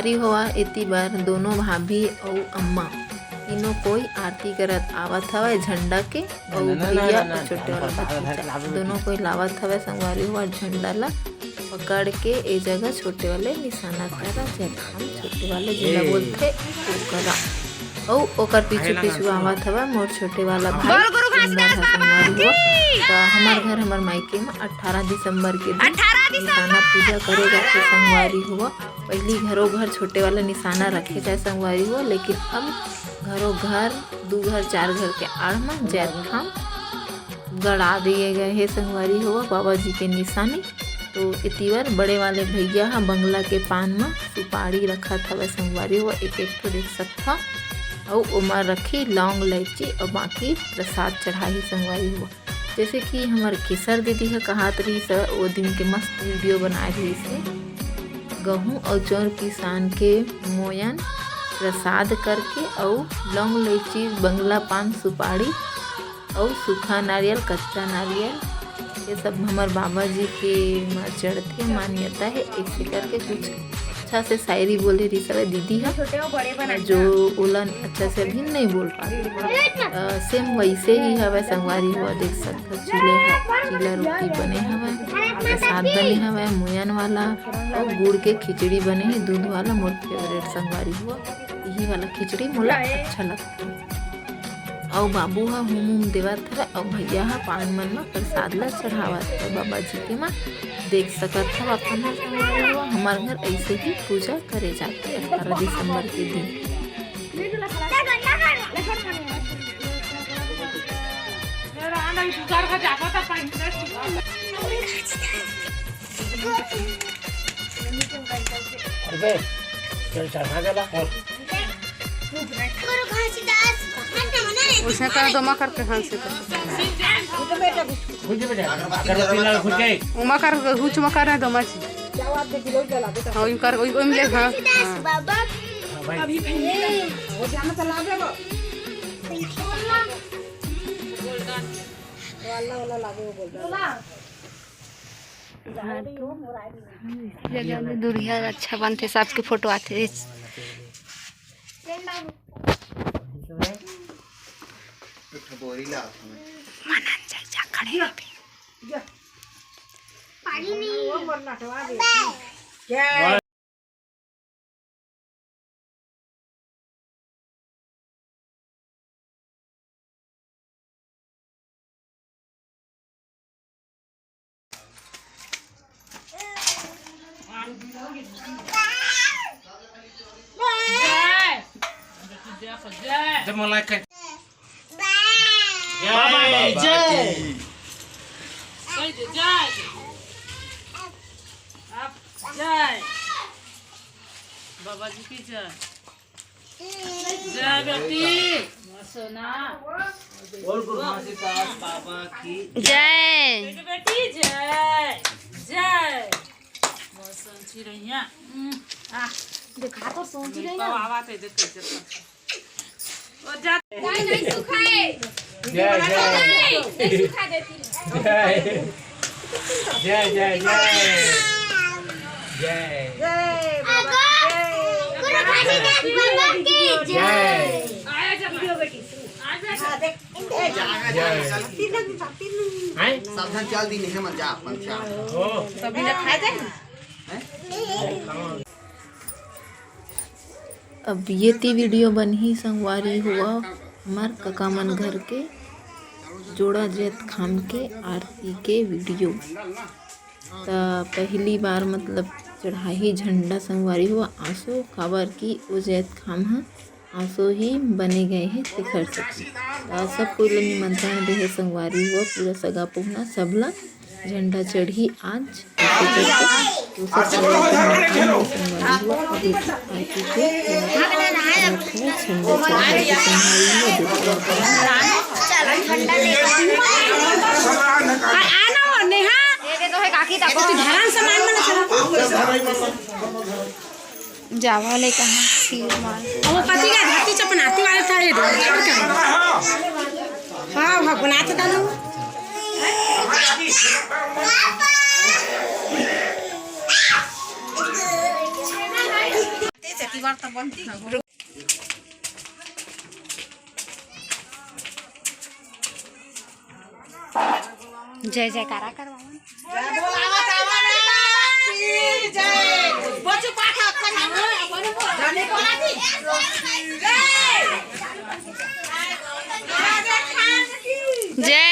संगवारी हुआ इति बार दोनों भाभी और अम्मा तीनों कोई आरती करत आवत हवे झंडा के और भैया और छोटे वाला भतीजा दोनों कोई लावत हवे संगवारी हुआ झंडा ला पकड़ के ए जगह छोटे वाले निशाना करा जब हम छोटे वाले जिला बोलते ओ करा और ओकर पीछे पीछे आवत हवे मोर छोटे वाला भाई संगवारी हुआ तो हमार घर हमार मायके में 18 दिसंबर के दिन निशाना पूजा करे जाके संगवारी हुआ। पहली घरों घर छोटे वाला निशाना रखे जाए संगवारी हुआ, लेकिन अब घरों घर 2 घर 4 घर के आड़ में जैत खाम गड़ा दिए गए है संगवारी हुआ बाबा जी के निशानी। तो इतिवर बड़े वाले भैया हाँ बंगला के पान में सुपारी रखा था संगवारी हुआ एक तो देख सकता और उमर रखी लौंग इलायची और बाकी प्रसाद चढ़ाई संगवारी हुआ। जैसे कि हमारे केसर दीदी है कहात रही सर वो दिन के मस्त वीडियो बनाए रही से गेहूँ और जौर किसान के मोयन प्रसाद करके और लौंग इलायची बंगला पान सुपारी और सूखा नारियल कच्चा नारियल ये सब हमारे बाबा जी के चढ़ते मान्यता है। ऐसे करके कुछ अच्छा से शायरी बोले रही सब दीदी है जो उलन अच्छा से भी नहीं बोल पाती सेम वैसे ही हवे संगवारी हुआ देख सकते चीला रोटी बने हवे प्रसाद बने हवे मुयन वाला और गुड़ के खिचड़ी बने है दूध वाला मोर फेवरेट संगवारी हुआ यही वाला खिचड़ी मोला अच्छा लगता है। और बाबू हा हुम देवत है और भैया हा पान मन में प्रसाद ला चढ़ावत है बाबा जी के माँ देख सकत है अपन हमारे घर ऐसे ही पूजा करे जाते हैं 18 दिसंबर के दिन। उसने कहा दोमा करके हाथ से उमा कर हुच मकर है दोमा ची हां इन कर ओइ मिले हां अभी वो जाना चला दे वाला लागे वो गोल्डन जगह में दूरिया अच्छा बनते सबके फोटो आते बोरी ला मनन जाई जा खड़े पानी नहीं वो मरना हटवा दे जय जय मोलाइक जय जय जय बाबा जी की जय जय बेटी सोना बोल गुरुदास बाबा की जय बेटी जय जय सोची रही है दिखा तो सोच रही ना आवाज है देख कैसे और जा नहीं सुखाए जय जय नहीं सुखा देती जय जय जय जय जय बाबा की जय आया जा बेटी आ जा देख सावधान चल दी नहीं मत जा अपन हो सभी ने खाए थे अब ये ती वीडियो बन ही संगवारी हुआ हमार कका मन घर के जोड़ा जेत खाम के आरती के वीडियो तो पहली बार मतलब चढ़ाई झंडा संगवारी हुआ आंसू खबर की वो जैत खाम है आंसू ही बने गए हैं तिखर सकती तो सब कोई निमंत्रण दे है संगवारी हुआ पूरा सगा पुहना सबला झंडा चढ़ी आज जावा ले कहाँ खीर मार वो पति का धरती चपनाती वाले था ये हाँ हाँ बनाते था लोग हमार तो बनती है जय जयकारा करवाओ जय